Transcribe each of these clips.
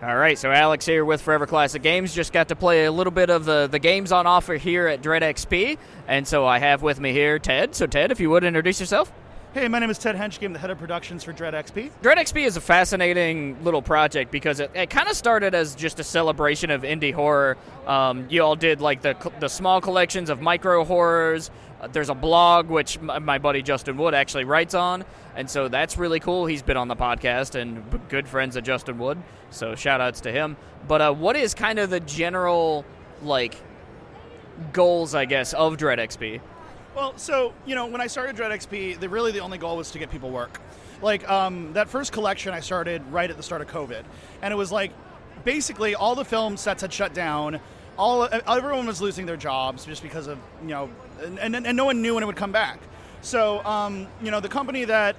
All right, so Alex here with Forever Classic Games. Just got to play a little bit of the games on offer here at DreadXP, and so I have with me here Ted. So Ted, if you would introduce yourself. Hey, my name is Ted Hentschke. I'm the head of productions for DreadXP. DreadXP is a fascinating little project because it kind of started as just a celebration of indie horror. You all did like the small collections of micro horrors. There's a blog which my buddy Justin Wood actually writes on, and so that's really cool. He's been on the podcast and good friends of Justin Wood, so shout outs to him. But what is kind of the general goals, I guess, of DreadXP? Well, so, when I started DreadXP, the only goal was to get people work. That first collection I started right at the start of COVID. And it was basically all the film sets had shut down. Everyone was losing their jobs just because of, and no one knew when it would come back. So, the company that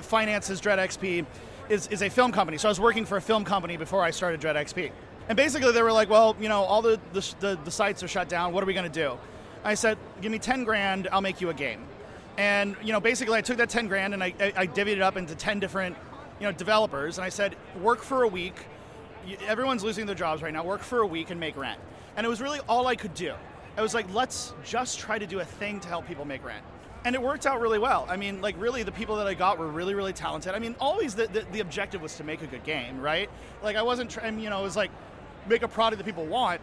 finances DreadXP is a film company. So I was working for a film company before I started DreadXP. And basically they were like, well, all the sites are shut down. What are we going to do? I said, give me 10 grand, I'll make you a game. And, basically I took that 10 grand and I divvied it up into 10 different, developers. And I said, work for a week. Everyone's losing their jobs right now. Work for a week and make rent. And it was really all I could do. I was like, let's just try to do a thing to help people make rent. And it worked out really well. I mean, really the people that I got were really, really talented. I mean, always the objective was to make a good game, right? I wasn't trying, it was make a product that people want.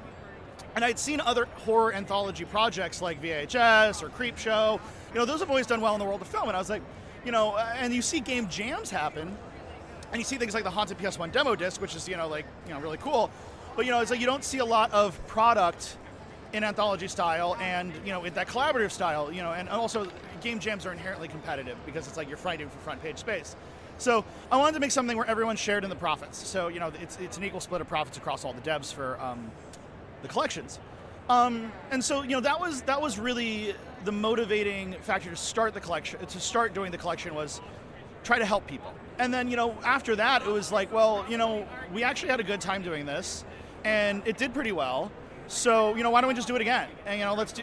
And I'd seen other horror anthology projects like VHS or Creepshow. Those have always done well in the world of film. And I was like, and you see game jams happen, and you see things like the Haunted PS1 demo disc, which is, really cool. But, it's like you don't see a lot of product in anthology style and, in that collaborative style, and also game jams are inherently competitive because it's like you're fighting for front page space. So I wanted to make something where everyone's shared in the profits. So, it's an equal split of profits across all the devs for the collections. And so, that was really the motivating factor to start the collection, to start doing the collection was try to help people. And then, after that, it was like, well, we actually had a good time doing this and it did pretty well. So, why don't we just do it again? And, let's do...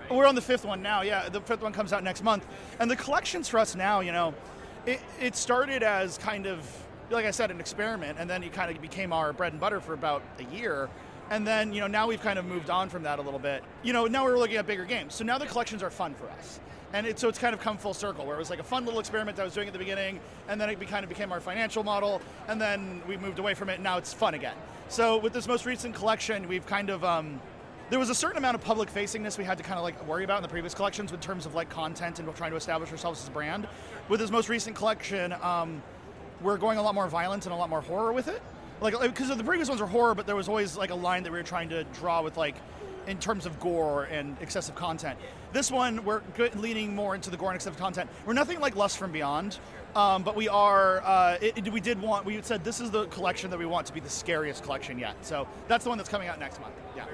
We're on the 5th one now, yeah. The 5th one comes out next month. And the collections for us now, it started as kind of, like I said, an experiment, and then it kind of became our bread and butter for about a year. And then, now we've kind of moved on from that a little bit. Now we're looking at bigger games. So now the collections are fun for us. And it's kind of come full circle, where it was like a fun little experiment I was doing at the beginning, and then it kind of became our financial model, and then we moved away from it, and now it's fun again. So with this most recent collection, we've kind of, there was a certain amount of public facingness we had to kind of worry about in the previous collections in terms of content and trying to establish ourselves as a brand. With this most recent collection, we're going a lot more violent and a lot more horror with it. Because the previous ones were horror, but there was always a line that we were trying to draw with in terms of gore and excessive content. This one, we're leaning more into the gore and excessive content. We're nothing like Lust from Beyond, but we are, we said this is the collection that we want to be the scariest collection yet. So that's the one that's coming out next month, yeah.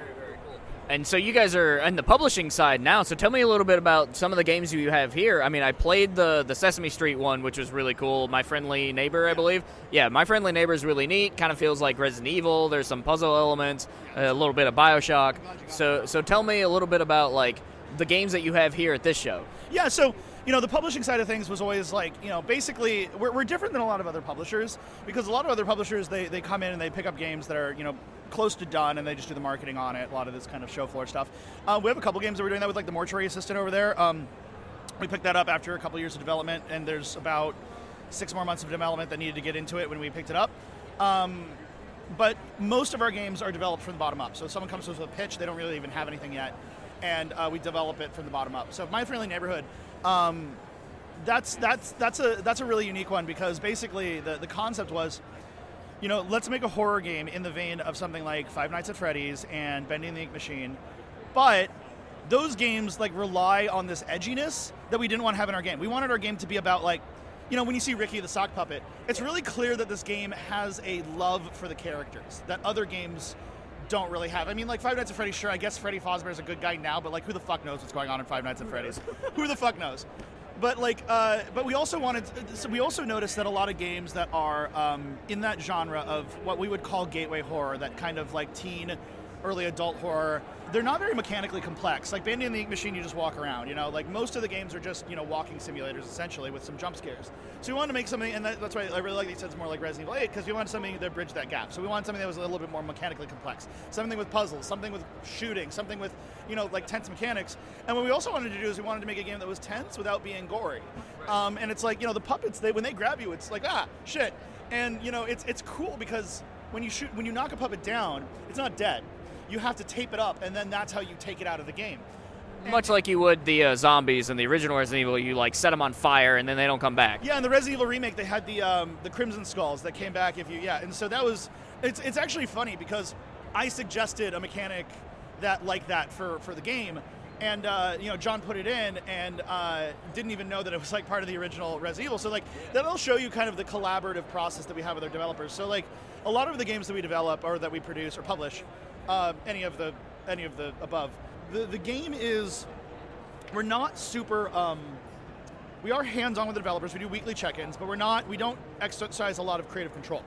And so you guys are on the publishing side now, so tell me a little bit about some of the games you have here. I mean, I played the Sesame Street one, which was really cool. My Friendly Neighbor, I believe. Yeah, My Friendly Neighbor is really neat. Kind of feels like Resident Evil. There's some puzzle elements, a little bit of Bioshock. So tell me a little bit about, the games that you have here at this show. Yeah, so, the publishing side of things was always basically, we're different than a lot of other publishers, because a lot of other publishers, they come in and they pick up games that are, close to done, and they just do the marketing on it, a lot of this kind of show floor stuff. We have a couple games that we're doing that with, the Mortuary Assistant over there. We picked that up after a couple years of development, and there's about 6 more months of development that needed to get into it when we picked it up. But most of our games are developed from the bottom up. So if someone comes to us with a pitch, they don't really even have anything yet, and we develop it from the bottom up. So My Friendly Neighborhood, that's a really unique one, because basically the concept was, let's make a horror game in the vein of something like Five Nights at Freddy's and Bendy and the Ink Machine, but those games rely on this edginess that we didn't want to have in our game. We wanted our game to be about when you see Ricky the Sock Puppet, it's really clear that this game has a love for the characters that other games don't really have. I mean, Five Nights at Freddy's, sure, I guess Freddy Fazbear is a good guy now, but who the fuck knows what's going on in Five Nights at Freddy's? Who the fuck knows? But but we also noticed that a lot of games that are in that genre of what we would call gateway horror, that kind of teen early adult horror. They're not very mechanically complex. Like Bandit and the Ink Machine, you just walk around, like most of the games are just, walking simulators essentially with some jump scares. So we wanted to make something, and that's why I really like that he said it's more like Resident Evil 8, because we wanted something that bridged that gap. So we wanted something that was a little bit more mechanically complex. Something with puzzles, something with shooting, something with, like tense mechanics. And what we also wanted to do is we wanted to make a game that was tense without being gory. And it's like, the puppets, when they grab you, it's like, shit. And, it's cool because when you knock a puppet down, it's not dead. You have to tape it up, and then that's how you take it out of the game. Much like you would the zombies in the original Resident Evil, you like set them on fire and then they don't come back. Yeah, in the Resident Evil remake, they had the Crimson Skulls that came back and so that was, it's actually funny because I suggested a mechanic that for the game, and John put it in and didn't even know that it was like part of the original Resident Evil. So like that'll show you kind of the collaborative process that we have with our developers. So like a lot of the games that we develop or that we produce or publish, any of the above. The game is, we're not super, we are hands-on with the developers. We do weekly check-ins, but we don't exercise a lot of creative control.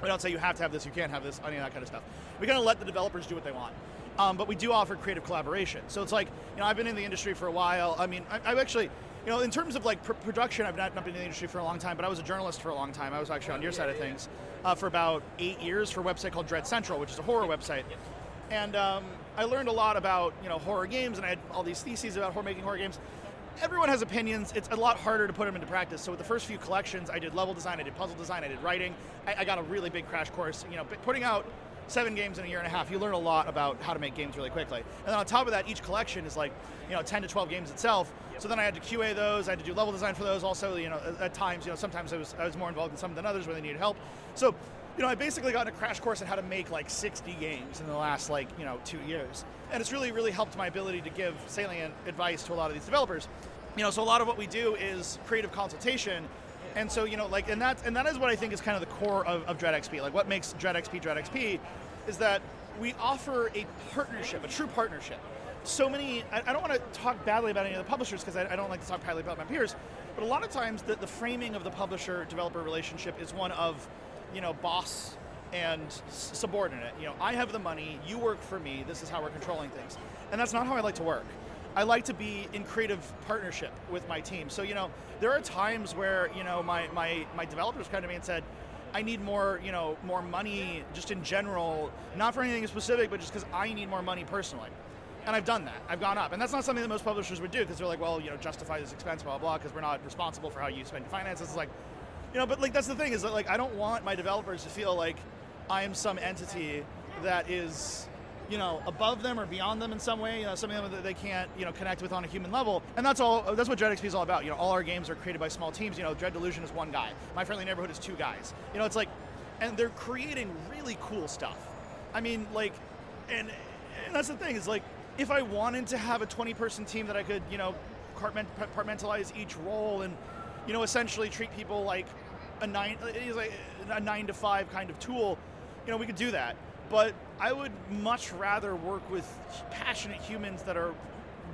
We don't say you have to have this, you can't have this, any of that kind of stuff. We kind of let the developers do what they want. But we do offer creative collaboration. So it's like, I've been in the industry for a while. I mean, I've actually, in terms of like production, I've not been in the industry for a long time, but I was a journalist for a long time. I was actually on your side of things for about 8 years for a website called Dread Central, which is a horror website. And I learned a lot about, horror games, and I had all these theses about making horror games. Everyone has opinions. It's a lot harder to put them into practice. So with the first few collections, I did level design, I did puzzle design, I did writing. I got a really big crash course. Putting out 7 games in a year and a half, you learn a lot about how to make games really quickly. And then on top of that, each collection is like, 10 to 12 games itself. So then I had to QA those, I had to do level design for those. Also, at times, sometimes I was more involved in some than others where they needed help. So, I basically got a crash course on how to make like 60 games in the last 2 years. And it's really, really helped my ability to give salient advice to a lot of these developers. So a lot of what we do is creative consultation. And so, and that is what I think is kind of the core of DreadXP. Like what makes DreadXP is that we offer a partnership, a true partnership. So many, I don't want to talk badly about any of the publishers because I don't like to talk badly about my peers, but a lot of times the framing of the publisher-developer relationship is one of, boss and subordinate. I have the money, you work for me, this is how we're controlling things. And that's not how I like to work. I like to be in creative partnership with my team. So, there are times where, my developers come to me and said, I need more, more money just in general, not for anything specific, but just because I need more money personally. And I've done that. I've gone up. And that's not something that most publishers would do because they're like, well, justify this expense, blah, blah, because we're not responsible for how you spend your finances. It's like, but like that's the thing is that like I don't want my developers to feel like I am some entity that is, above them or beyond them in some way, something that they can't, connect with on a human level. And that's what DreadXP is all about. All our games are created by small teams. Dread Delusion is one guy. My Friendly Neighborhood is 2 guys. It's like, and they're creating really cool stuff. I mean, like, and that's the thing is like, if I wanted to have a 20-person team that I could, compartmentalize each role and, essentially treat people like a 9 to 5 kind of tool, we could do that. But I would much rather work with passionate humans that are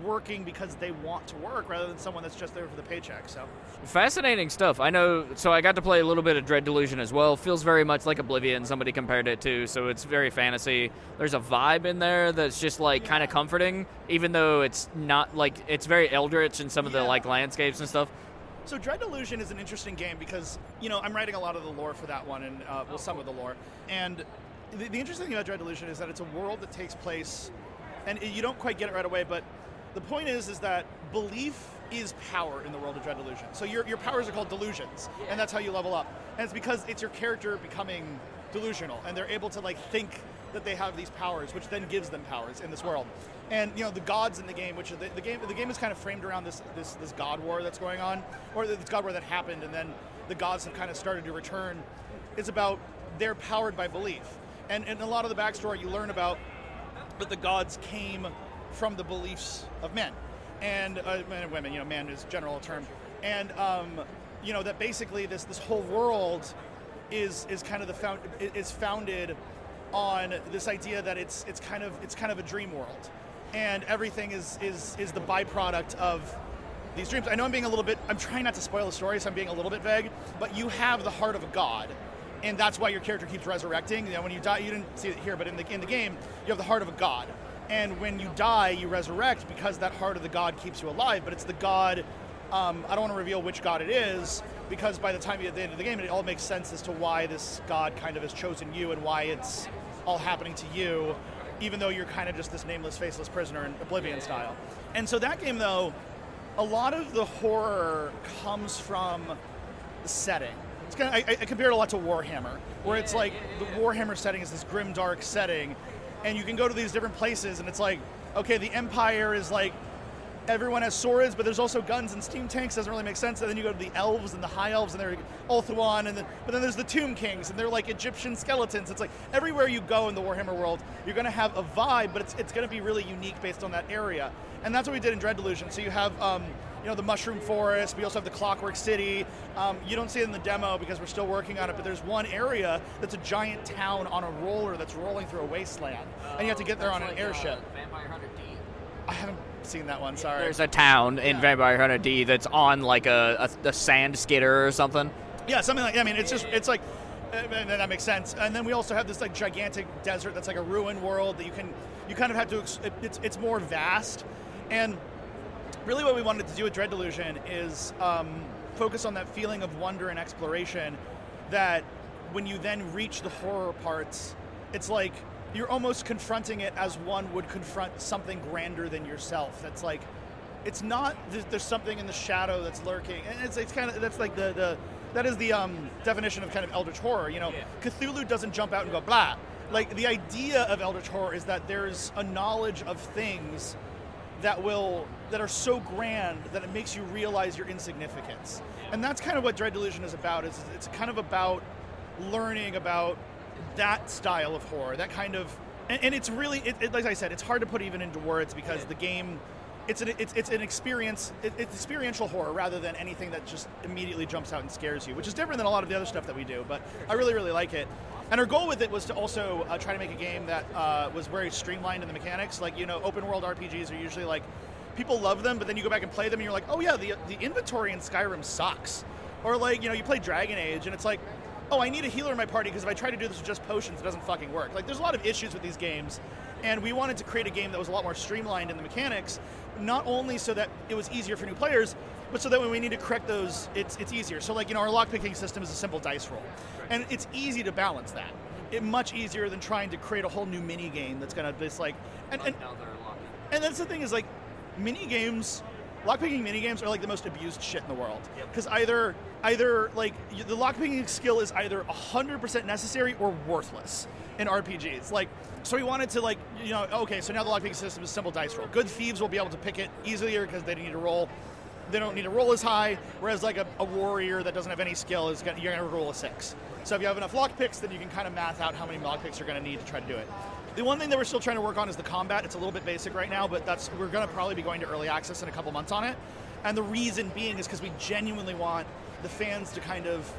working because they want to work rather than someone that's just there for the paycheck. So fascinating stuff. I know, so I got to play a little bit of Dread Delusion as well. Feels very much like Oblivion, somebody compared it to, so it's very fantasy. There's a vibe in there that's just like kind of comforting, even though it's not like, it's very eldritch in some of the like landscapes and stuff. So Dread Delusion is an interesting game because, I'm writing a lot of the lore for that one and some of the lore. And the interesting thing about Dread Delusion is that it's a world that takes place, and you don't quite get it right away, but the point is that belief is power in the world of Dread Delusion. So your powers are called delusions, and that's how you level up. And it's because it's your character becoming delusional, and they're able to like think that they have these powers, which then gives them powers in this world. And the gods in the game, which the game is kind of framed around this god war that's going on, or this god war that happened, and then the gods have kind of started to return. It's about they're powered by belief, and in a lot of the backstory you learn about that the gods came from the beliefs of men and men and women. Man is a general term, and that basically this whole world is kind of is founded on this idea that it's kind of a dream world, and everything is the byproduct of these dreams. I know I'm trying not to spoil the story, so I'm being a little bit vague, but you have the heart of a god, and that's why your character keeps resurrecting. When you die, you didn't see it here, but in the game, you have the heart of a god. And when you die, you resurrect because that heart of the god keeps you alive, but it's the god, I don't want to reveal which god it is, because by the time you're at the end of the game, it all makes sense as to why this god kind of has chosen you and why it's all happening to you, even though you're kind of just this nameless, faceless prisoner in Oblivion style. And so that game, though, a lot of the horror comes from the setting. It's kind of, I compare it a lot to Warhammer, where it's like the Warhammer setting is this grim, dark setting, and you can go to these different places, and it's like, okay, the Empire is like, everyone has swords, but there's also guns and steam tanks, doesn't really make sense. And then you go to the elves and the high elves, and they're Ulthuan, but then there's the Tomb Kings, and they're like Egyptian skeletons. It's like everywhere you go in the Warhammer world, you're going to have a vibe, but it's going to be really unique based on that area. And that's what we did in Dread Delusion. So you have the Mushroom Forest. We also have the Clockwork City. You don't see it in the demo because we're still working on it, but there's one area that's a giant town on a roller that's rolling through a wasteland, and you have to get there on an airship. Vampire Hunter D. I haven't seen that one, sorry. There's a town in Vampire Hunter D that's on like a sand skidder or something. Yeah, something like that. I mean, it's like, and that makes sense. And then we also have this like gigantic desert that's like a ruin world that you kind of have to, it's more vast. And really what we wanted to do with Dread Delusion is focus on that feeling of wonder and exploration that when you then reach the horror parts, it's like you're almost confronting it as one would confront something grander than yourself. That's like, it's not, there's something in the shadow that's lurking. And it's kind of, that's like that is the definition of kind of Eldritch horror. Cthulhu doesn't jump out and go blah. Like the idea of Eldritch horror is that there's a knowledge of things that are so grand that it makes you realize your insignificance. And that's kind of what Dread Delusion is about. It's kind of about learning about that style of horror, that kind of, and it's really, like I said, it's hard to put even into words because the game, it's an experience, it's experiential horror rather than anything that just immediately jumps out and scares you, which is different than a lot of the other stuff that we do, but I really, really like it. And our goal with it was to also try to make a game that was very streamlined in the mechanics. Like, open world RPGs are usually like, people love them, but then you go back and play them and you're like, oh yeah, the inventory in Skyrim sucks. Or like, you play Dragon Age and it's like, oh, I need a healer in my party because if I try to do this with just potions, it doesn't fucking work. Like, there's a lot of issues with these games, and we wanted to create a game that was a lot more streamlined in the mechanics, not only so that it was easier for new players, but so that when we need to correct those, it's easier. So like, our lockpicking system is a simple dice roll, and it's easy to balance that. It's much easier than trying to create a whole new mini game that's gonna just like, and that's the thing is like, lockpicking mini games are like the most abused shit in the world. Because either like the lockpicking skill is either 100% necessary or worthless in RPGs. Like, so we wanted to like, okay, so now the lockpicking system is simple dice roll. Good thieves will be able to pick it easier because they don't need to roll. They don't need to roll as high. Whereas like a warrior that doesn't have any skill you're gonna roll a 6. So if you have enough lockpicks, then you can kind of math out how many lockpicks you're gonna need to try to do it. The one thing that we're still trying to work on is the combat. It's a little bit basic right now, but we're going to probably be going to early access in a couple months on it. And the reason being is because we genuinely want the fans to kind of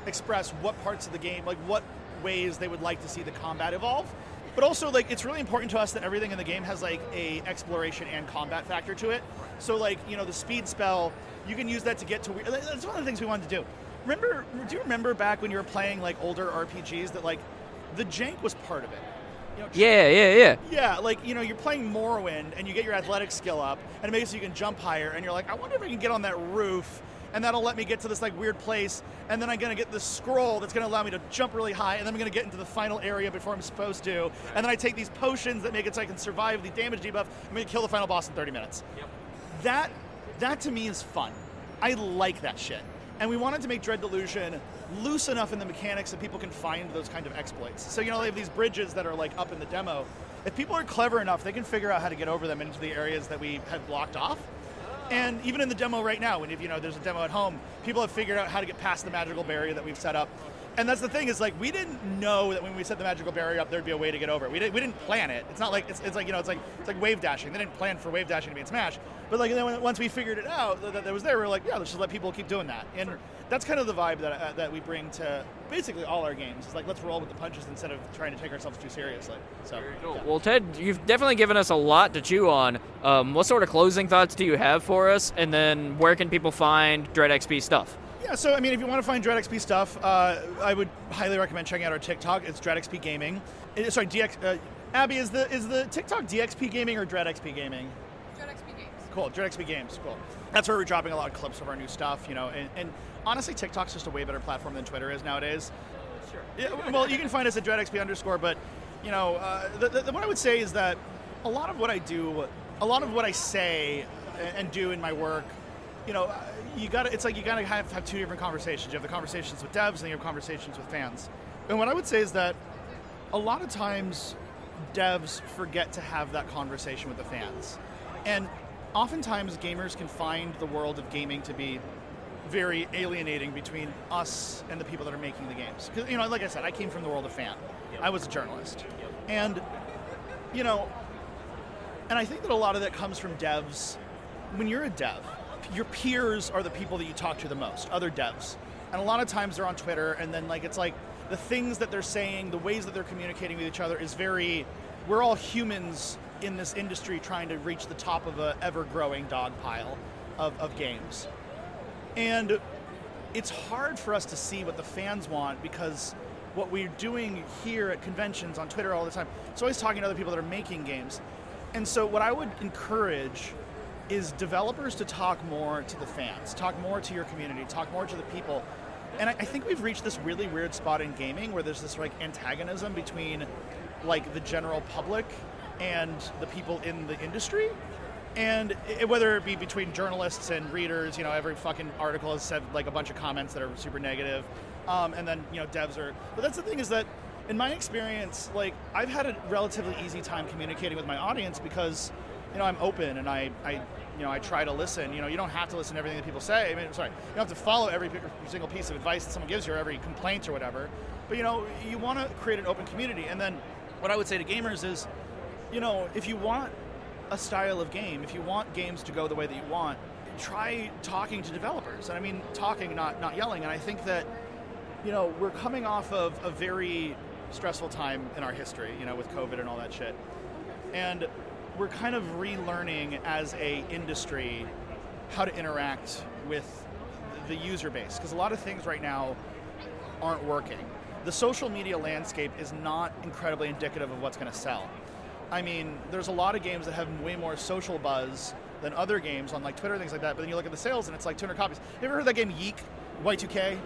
express what parts of the game, like what ways they would like to see the combat evolve. But also, like, it's really important to us that everything in the game has like a exploration and combat factor to it. So like, the speed spell, you can use that to get to, that's one of the things we wanted to do. Do you remember back when you were playing like older RPGs that like the jank was part of it? Yeah. Yeah, like, you're playing Morrowind, and you get your athletics skill up, and it makes so you can jump higher, and you're like, I wonder if I can get on that roof, and that'll let me get to this, like, weird place, and then I'm going to get this scroll that's going to allow me to jump really high, and then I'm going to get into the final area before I'm supposed to, and then I take these potions that make it so I can survive the damage debuff, I'm going to kill the final boss in 30 minutes. Yep. That to me is fun. I like that shit. And we wanted to make Dread Delusion loose enough in the mechanics that people can find those kind of exploits. So, they have these bridges that are like up in the demo. If people are clever enough, they can figure out how to get over them into the areas that we have blocked off. And even in the demo right now, when if there's a demo at home, people have figured out how to get past the magical barrier that we've set up. And that's the thing is like, we didn't know that when we set the magical barrier up, there'd be a way to get over it. We didn't plan it. It's not like it's like wave dashing. They didn't plan for wave dashing to be in Smash. But like then once we figured it out that it was there, we were like, yeah, let's just let people keep doing that. And that's kind of the vibe that we bring to basically all our games. It's like, let's roll with the punches instead of trying to take ourselves too seriously. So cool. Yeah. Well, Ted, you've definitely given us a lot to chew on. What sort of closing thoughts do you have for us? And then where can people find DreadXP stuff? Yeah, so I mean, if you want to find DreadXP stuff, I would highly recommend checking out our TikTok. It's DreadXP Gaming. Sorry, Abby, is the TikTok DXP Gaming or DreadXP Gaming? DreadXP Games. Cool, DreadXP Games, cool. That's where we're dropping a lot of clips of our new stuff, you know, and honestly, TikTok's just a way better platform than Twitter is nowadays. Sure. Yeah, well, you can find us at DreadXP_, but, you know, what I would say is that a lot of what I do, a lot of what I say and do in my work, you know, it's like you gotta have two different conversations. You have the conversations with devs and you have conversations with fans. And what I would say is that a lot of times devs forget to have that conversation with the fans. And oftentimes gamers can find the world of gaming to be very alienating between us and the people that are making the games. Because, you know, like I said, I came from the world of fan. Yep. I was a journalist. Yep. And, you know, and I think that a lot of that comes from devs. When you're a dev, your peers are the people that you talk to the most, other devs. And a lot of times they're on Twitter, and then like it's like the things that they're saying, the ways that they're communicating with each other is very, we're all humans in this industry trying to reach the top of a ever-growing dog pile of games. And it's hard for us to see what the fans want, because what we're doing here at conventions on Twitter all the time, it's always talking to other people that are making games. And so what I would encourage is developers to talk more to the fans, talk more to your community, talk more to the people. And I think we've reached this really weird spot in gaming where there's this like antagonism between like the general public and the people in the industry. And whether it be between journalists and readers, you know, every fucking article has said like a bunch of comments that are super negative. And then, you know, devs are, but that's the thing is that in my experience, like I've had a relatively easy time communicating with my audience because, you know, I'm open and I try to listen. You know, you don't have to listen to everything that people say. I mean, sorry, you don't have to follow every single piece of advice that someone gives you or every complaint or whatever. But, you know, you want to create an open community. And then what I would say to gamers is, you know, if you want a style of game, if you want games to go the way that you want, try talking to developers. And I mean, talking, not yelling. And I think that, you know, we're coming off of a very stressful time in our history, you know, with COVID and all that shit. And we're kind of relearning as a industry how to interact with the user base, because a lot of things right now aren't working. The social media landscape is not incredibly indicative of what's going to sell. I mean, there's a lot of games that have way more social buzz than other games on like Twitter and things like that, but then you look at the sales and it's like 200 copies. You ever heard that game Yeek, Y2K?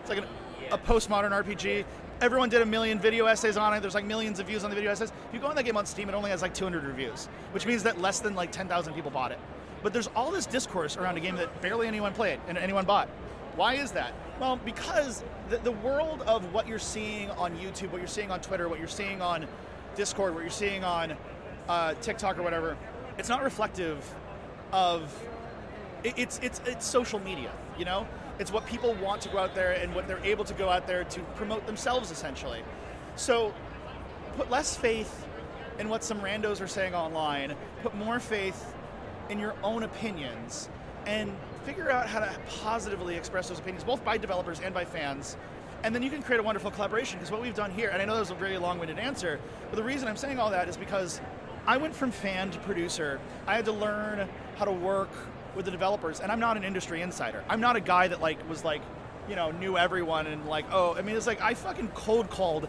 It's like a postmodern RPG. Everyone did a million video essays on it. There's like millions of views on the video essays. If you go on that game on Steam, it only has like 200 reviews, which means that less than like 10,000 people bought it. But there's all this discourse around a game that barely anyone played and anyone bought. Why is that? Well, because the world of what you're seeing on YouTube, what you're seeing on Twitter, what you're seeing on Discord, what you're seeing on TikTok or whatever, it's not reflective of, it's social media, you know? It's what people want to go out there and what they're able to go out there to promote themselves, essentially. So put less faith in what some randos are saying online, put more faith in your own opinions, and figure out how to positively express those opinions, both by developers and by fans. And then you can create a wonderful collaboration, because what we've done here, and I know that was a very long-winded answer, but the reason I'm saying all that is because I went from fan to producer. I had to learn how to work with the developers, and I'm not an industry insider. I'm not a guy that like was like, you know, knew everyone and like, oh, I mean, it's like I fucking cold called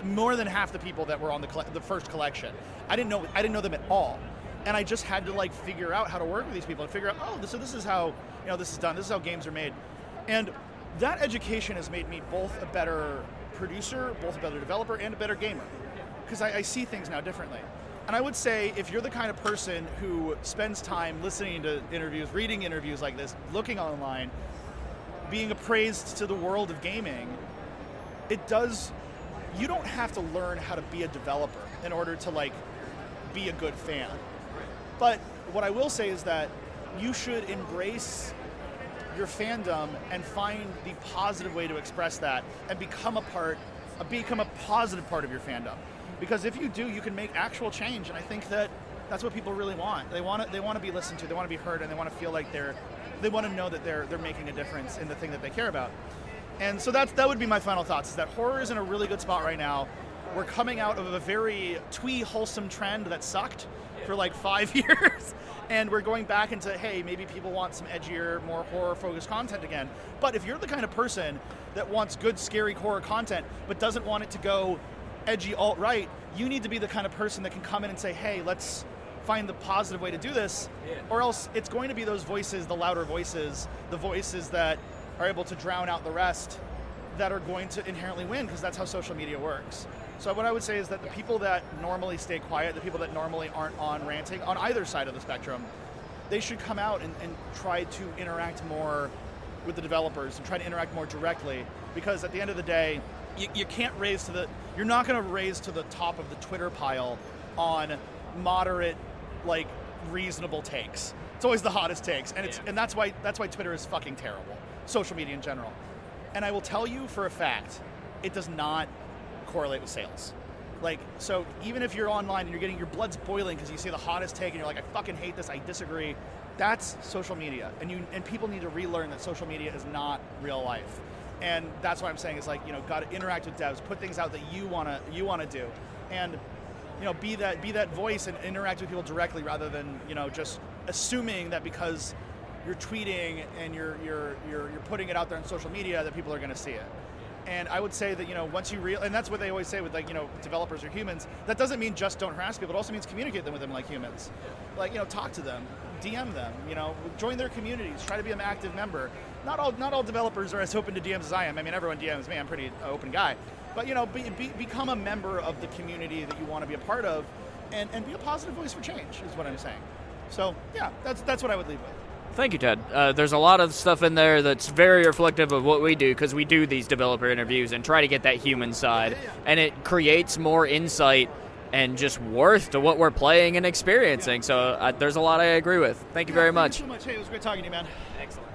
more than half the people that were on the first collection. I didn't know them at all, and I just had to like figure out how to work with these people and figure out, oh, so this is how, you know, this is done. This is how games are made, and that education has made me both a better producer, both a better developer, and a better gamer, because I see things now differently. And I would say if you're the kind of person who spends time listening to interviews, reading interviews like this, looking online, being appraised to the world of gaming, you don't have to learn how to be a developer in order to like be a good fan. But what I will say is that you should embrace your fandom and find the positive way to express that and become a positive part of your fandom. Because if you do, you can make actual change, and I think that that's what people really want. They want to be listened to, they want to be heard, and they want to feel like they want to know that they're making a difference in the thing that they care about. And so that would be my final thoughts, is that horror is in a really good spot right now. We're coming out of a very twee, wholesome trend that sucked for like 5 years. And we're going back into, hey, maybe people want some edgier, more horror-focused content again. But if you're the kind of person that wants good, scary horror content, but doesn't want it to go edgy alt-right, you need to be the kind of person that can come in and say, hey, let's find the positive way to do this, or else it's going to be those voices, the louder voices, the voices that are able to drown out the rest, that are going to inherently win, because that's how social media works. So what I would say is that the people that normally stay quiet, the people that normally aren't on ranting, on either side of the spectrum, they should come out and try to interact more with the developers and try to interact more directly, because at the end of the day, you can't raise to the, you're not going to raise to the top of the Twitter pile on moderate, like, reasonable takes. It's always the hottest takes, and and that's why Twitter is fucking terrible, social media in general. And I will tell you for a fact, it does not correlate with sales. Like, so even if you're online and you're getting your blood's boiling because you see the hottest take and you're like, I fucking hate this, I disagree, that's social media. And people need to relearn that social media is not real life. And that's what I'm saying is, like, you know, got to interact with devs, put things out that you wanna do, and, you know, be that voice and interact with people directly, rather than, you know, just assuming that because you're tweeting and you're putting it out there on social media that people are going to see it. And I would say that, you know, once you and that's what they always say with, like, you know, developers are humans. That doesn't mean just don't harass people. It also means communicate with them like humans. Like, you know, talk to them, DM them, you know, join their communities, try to be an active member. Not all developers are as open to DMs as I am. I mean, everyone DMs me. I'm a pretty open guy. But, you know, become a member of the community that you want to be a part of, and be a positive voice for change is what I'm saying. So, yeah, that's what I would leave with. Thank you, Ted. There's a lot of stuff in there that's very reflective of what we do, because we do these developer interviews and try to get that human side, and it creates more insight and just worth to what we're playing and experiencing. So there's a lot I agree with. Thank you very much. Thank you so much. Hey, it was great talking to you, man.